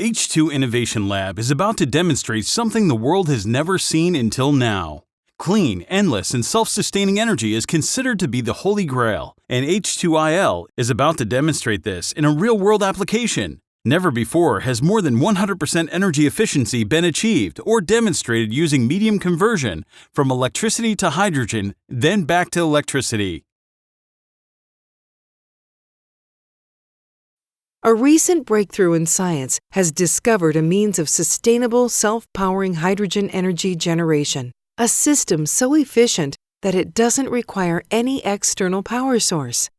H2 Innovation Lab is about to demonstrate something the world has never seen until now. Clean, endless, and self-sustaining energy is considered to be the holy grail, and H2IL is about to demonstrate this in a real-world application. Never before has more than 100% energy efficiency been achieved or demonstrated using medium conversion from electricity to hydrogen, then back to electricity. A recent breakthrough in science has discovered a means of sustainable, self-powering hydrogen energy generation, a system so efficient that it doesn't require any external power source.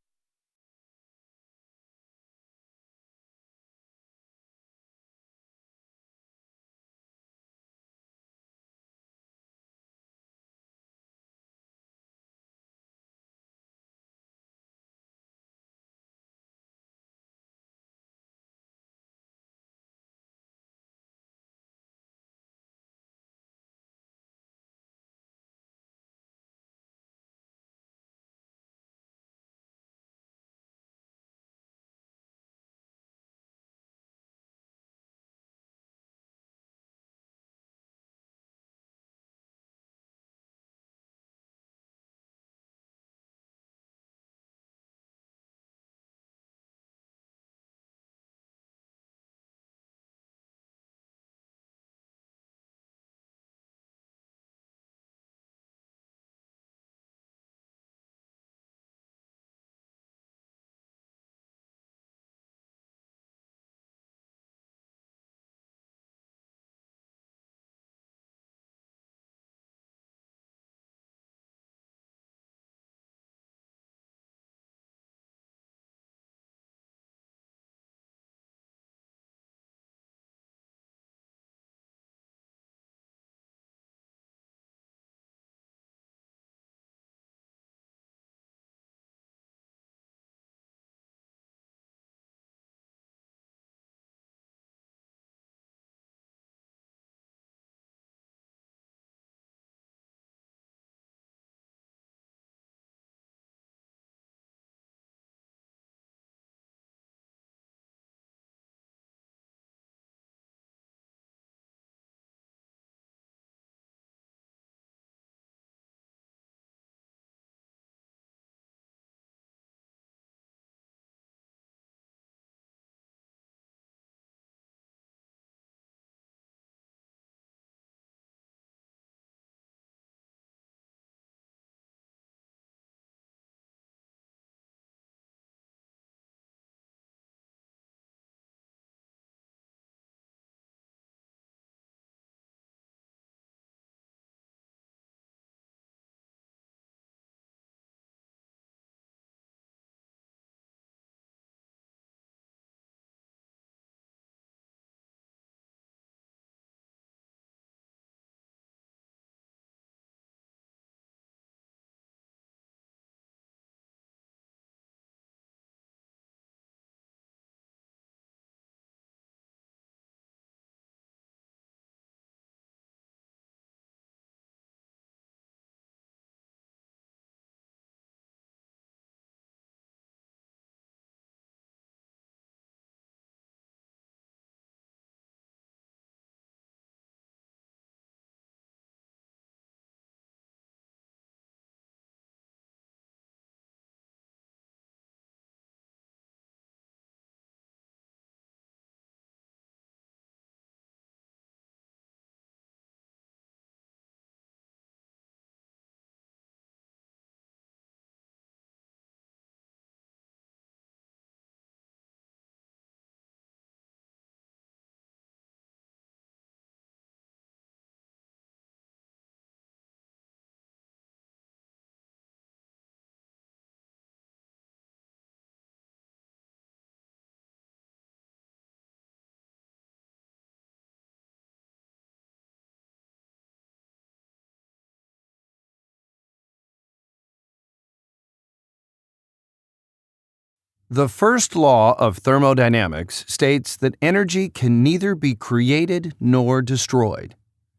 The first law of thermodynamics states that energy can neither be created nor destroyed.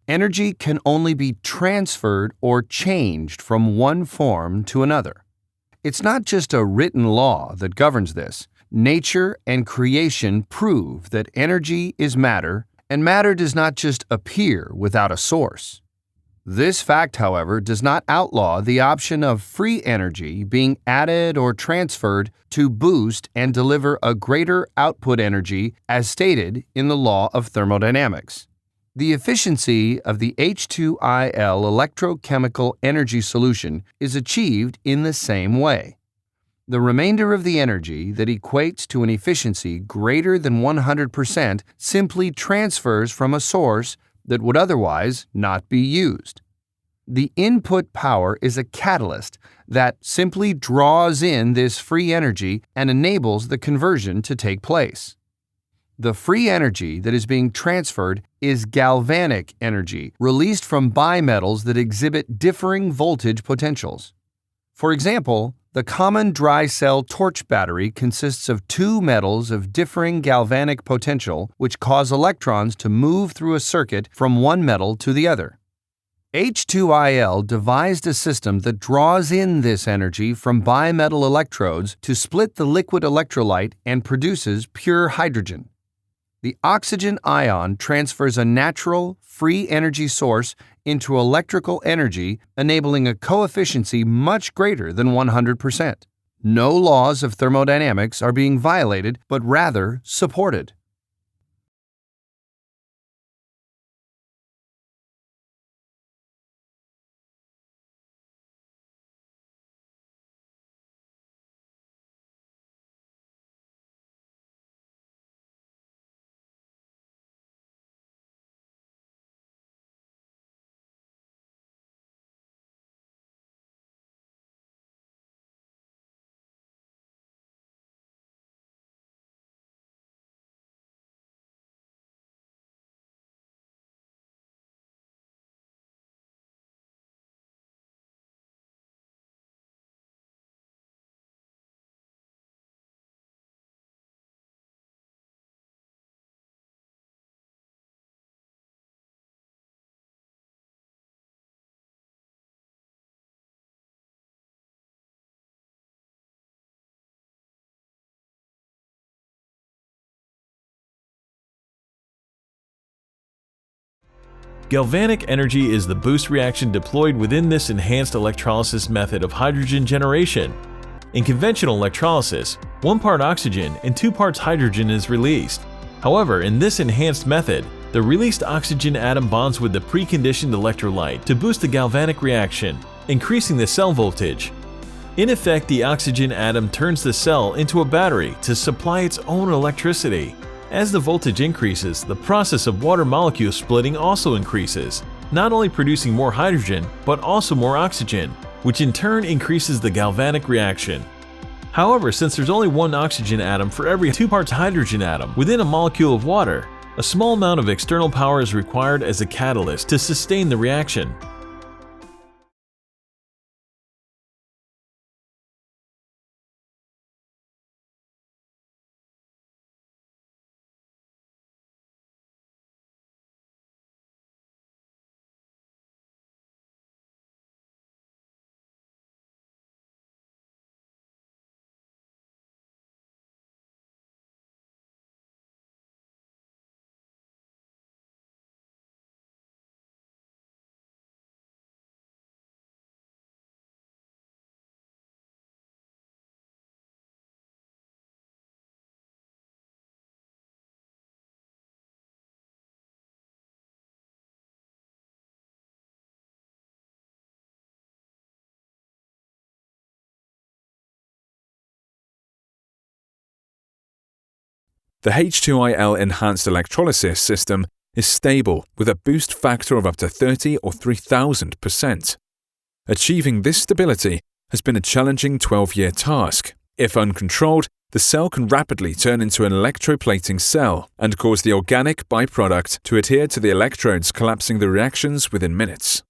Energy can only be transferred or changed from one form to another. It's not just a written law that governs this, Nature and creation prove that energy is matter, and matter does not just appear without a source. This fact, however, does not outlaw the option of free energy being added or transferred to boost and deliver a greater output energy as stated in the law of thermodynamics. The efficiency of the H2IL electrochemical energy solution is achieved in the same way. The remainder of the energy that equates to an efficiency greater than 100% simply transfers from a source that would otherwise not be used. The input power is a catalyst that simply draws in this free energy and enables the conversion to take place. The free energy that is being transferred is galvanic energy released from bimetals that exhibit differing voltage potentials. For example, the common dry cell torch battery consists of two metals of differing galvanic potential which cause electrons to move through a circuit from one metal to the other. H2IL devised a system that draws in this energy from bimetal electrodes to split the liquid electrolyte and produces pure hydrogen. The oxygen ion transfers a natural, free energy source into electrical energy, enabling a coefficiency much greater than 100%. No laws of thermodynamics are being violated, but rather supported. Galvanic energy is the boost reaction deployed within this enhanced electrolysis method of hydrogen generation. In conventional electrolysis, 1 part oxygen and 2 parts hydrogen is released. However, in this enhanced method, the released oxygen atom bonds with the preconditioned electrolyte to boost the galvanic reaction, increasing the cell voltage. In effect, the oxygen atom turns the cell into a battery to supply its own electricity. As the voltage increases, the process of water molecule splitting also increases, not only producing more hydrogen, but also more oxygen, which in turn increases the galvanic reaction. However, since there's only 1 oxygen atom for every 2 parts hydrogen atom within a molecule of water, a small amount of external power is required as a catalyst to sustain the reaction. The H2IL enhanced electrolysis system is stable with a boost factor of up to 30 or 3000%. Achieving this stability has been a challenging 12-year task. If uncontrolled, the cell can rapidly turn into an electroplating cell and cause the organic byproduct to adhere to the electrodes, collapsing the reactions within minutes.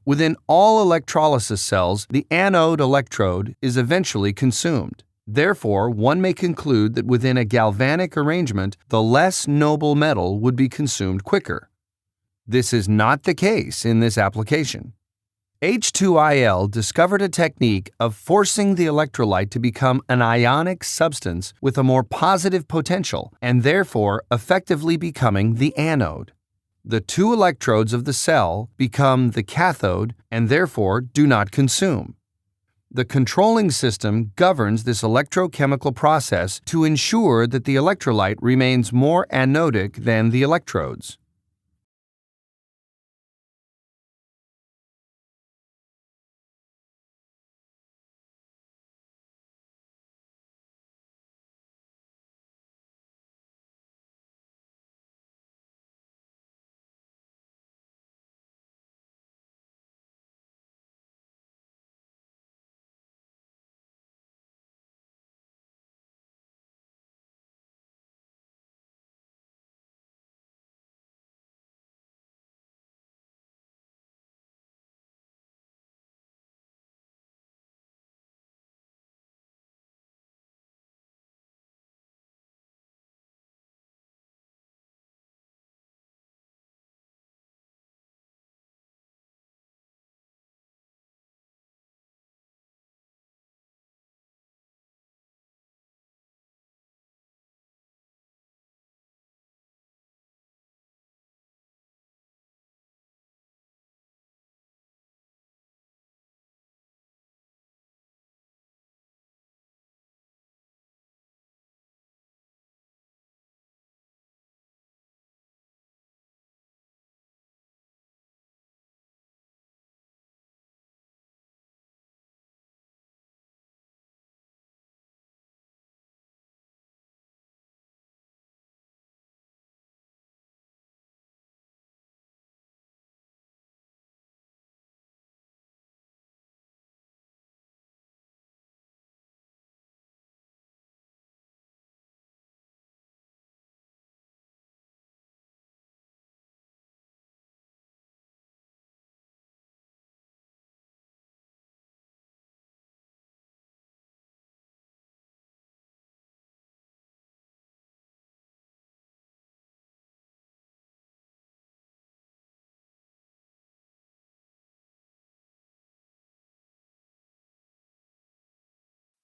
Within all electrolysis cells, the anode electrode is eventually consumed. Therefore, one may conclude that within a galvanic arrangement, the less noble metal would be consumed quicker. This is not the case in this application. H2IL discovered a technique of forcing the electrolyte to become an ionic substance with a more positive potential and therefore effectively becoming the anode. The two electrodes of the cell become the cathode and therefore do not consume. The controlling system governs this electrochemical process to ensure that the electrolyte remains more anodic than the electrodes.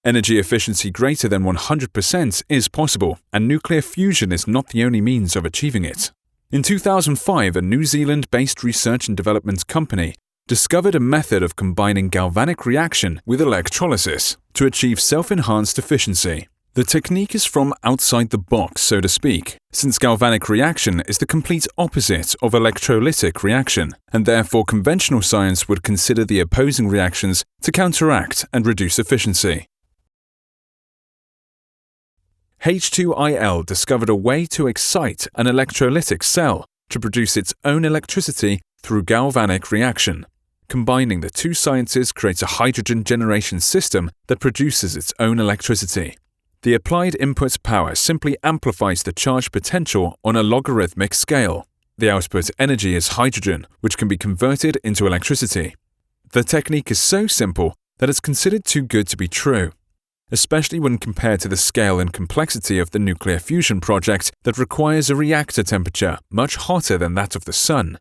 Energy efficiency greater than 100% is possible, and nuclear fusion is not the only means of achieving it. In 2005, a New Zealand-based research and development company discovered a method of combining galvanic reaction with electrolysis to achieve self-enhanced efficiency. The technique is from outside the box, so to speak, since galvanic reaction is the complete opposite of electrolytic reaction, and therefore conventional science would consider the opposing reactions to counteract and reduce efficiency. H2IL discovered a way to excite an electrolytic cell to produce its own electricity through galvanic reaction. Combining the two sciences creates a hydrogen generation system that produces its own electricity. The applied input power simply amplifies the charge potential on a logarithmic scale. The output energy is hydrogen, which can be converted into electricity. The technique is so simple that it's considered too good to be true, especially when compared to the scale and complexity of the nuclear fusion project that requires a reactor temperature much hotter than that of the Sun.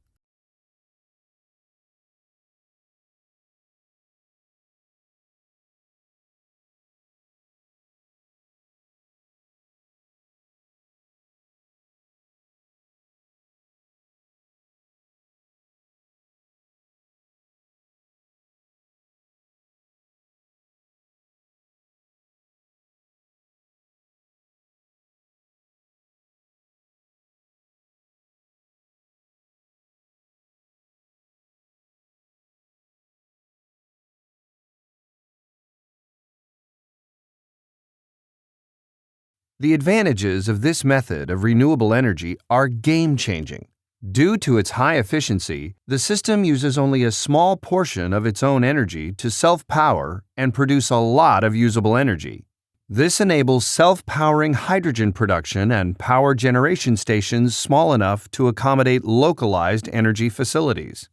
The advantages of this method of renewable energy are game-changing. Due to its high efficiency, the system uses only a small portion of its own energy to self-power and produce a lot of usable energy. This enables self-powering hydrogen production and power generation stations small enough to accommodate localized energy facilities.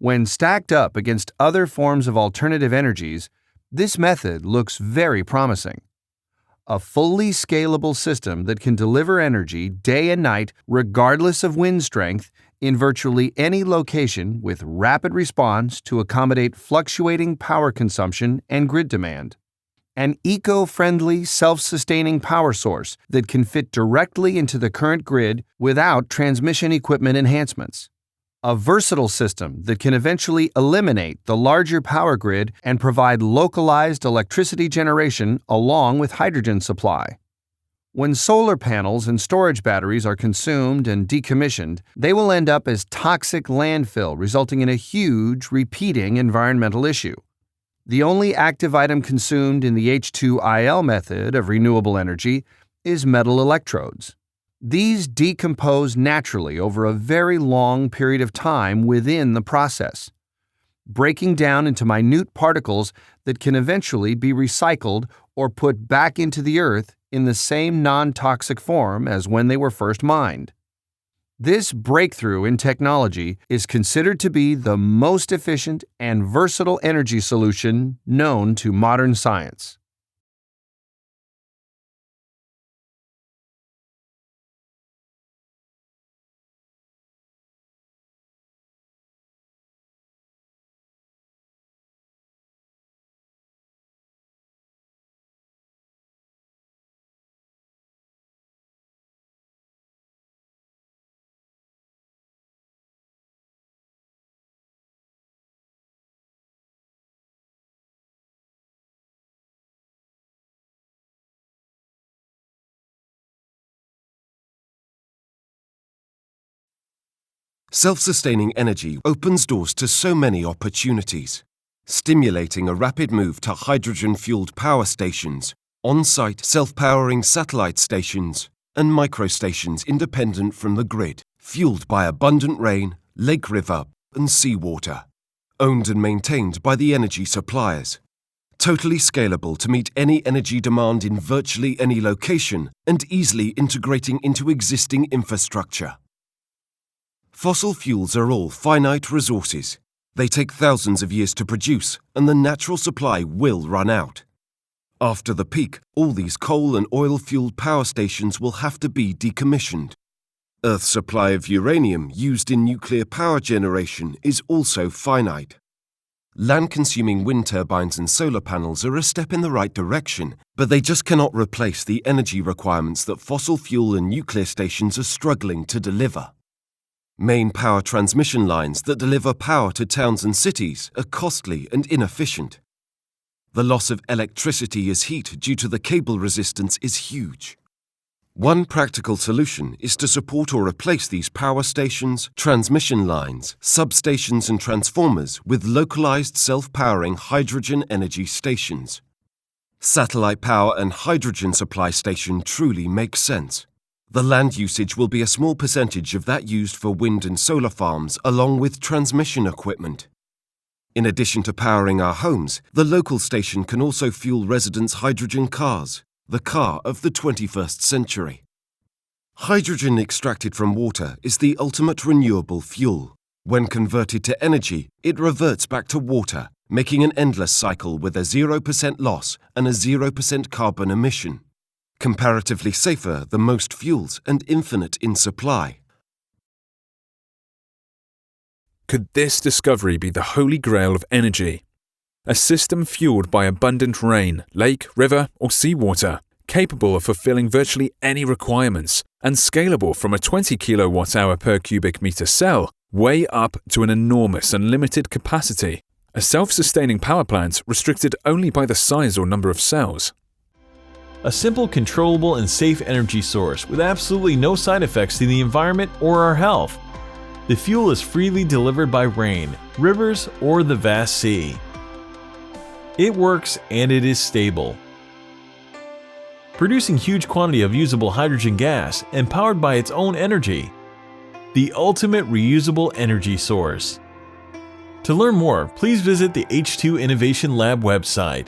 When stacked up against other forms of alternative energies, this method looks very promising. A fully scalable system that can deliver energy day and night regardless of wind strength in virtually any location with rapid response to accommodate fluctuating power consumption and grid demand. An eco-friendly, self-sustaining power source that can fit directly into the current grid without transmission equipment enhancements. A versatile system that can eventually eliminate the larger power grid and provide localized electricity generation along with hydrogen supply. When solar panels and storage batteries are consumed and decommissioned, they will end up as toxic landfill, resulting in a huge, repeating environmental issue. The only active item consumed in the H2IL method of renewable energy is metal electrodes. These decompose naturally over a very long period of time within the process, breaking down into minute particles that can eventually be recycled or put back into the earth in the same non-toxic form as when they were first mined. This breakthrough in technology is considered to be the most efficient and versatile energy solution known to modern science. Self-sustaining energy opens doors to so many opportunities, stimulating a rapid move to hydrogen-fueled power stations, on-site self-powering satellite stations, and microstations independent from the grid, fueled by abundant rain, lake river, and seawater, owned and maintained by the energy suppliers. Totally scalable to meet any energy demand in virtually any location and easily integrating into existing infrastructure. Fossil fuels are all finite resources. They take thousands of years to produce, and the natural supply will run out. After the peak, all these coal and oil-fueled power stations will have to be decommissioned. Earth's supply of uranium used in nuclear power generation is also finite. Land-consuming wind turbines and solar panels are a step in the right direction, but they just cannot replace the energy requirements that fossil fuel and nuclear stations are struggling to deliver. Main power transmission lines that deliver power to towns and cities are costly and inefficient. The loss of electricity as heat due to the cable resistance is huge. One practical solution is to support or replace these power stations, transmission lines, substations and transformers with localized self-powering hydrogen energy stations. Satellite power and hydrogen supply station truly makes sense. The land usage will be a small percentage of that used for wind and solar farms along with transmission equipment. In addition to powering our homes, the local station can also fuel residents' hydrogen cars, the car of the 21st century. Hydrogen extracted from water is the ultimate renewable fuel. When converted to energy, it reverts back to water, making an endless cycle with a 0% loss and a 0% carbon emission. Comparatively safer than most fuels and infinite in supply. Could this discovery be the holy grail of energy? A system fueled by abundant rain, lake, river, or seawater, capable of fulfilling virtually any requirements, and scalable from a 20 kWh per cubic meter cell way up to an enormous unlimited capacity. A self-sustaining power plant restricted only by the size or number of cells. A simple, controllable, and safe energy source with absolutely no side effects to the environment or our health. The fuel is freely delivered by rain, rivers, or the vast sea. It works and it is stable, producing huge quantity of usable hydrogen gas and powered by its own energy. The ultimate reusable energy source. To learn more, please visit the H2 Innovation Lab website.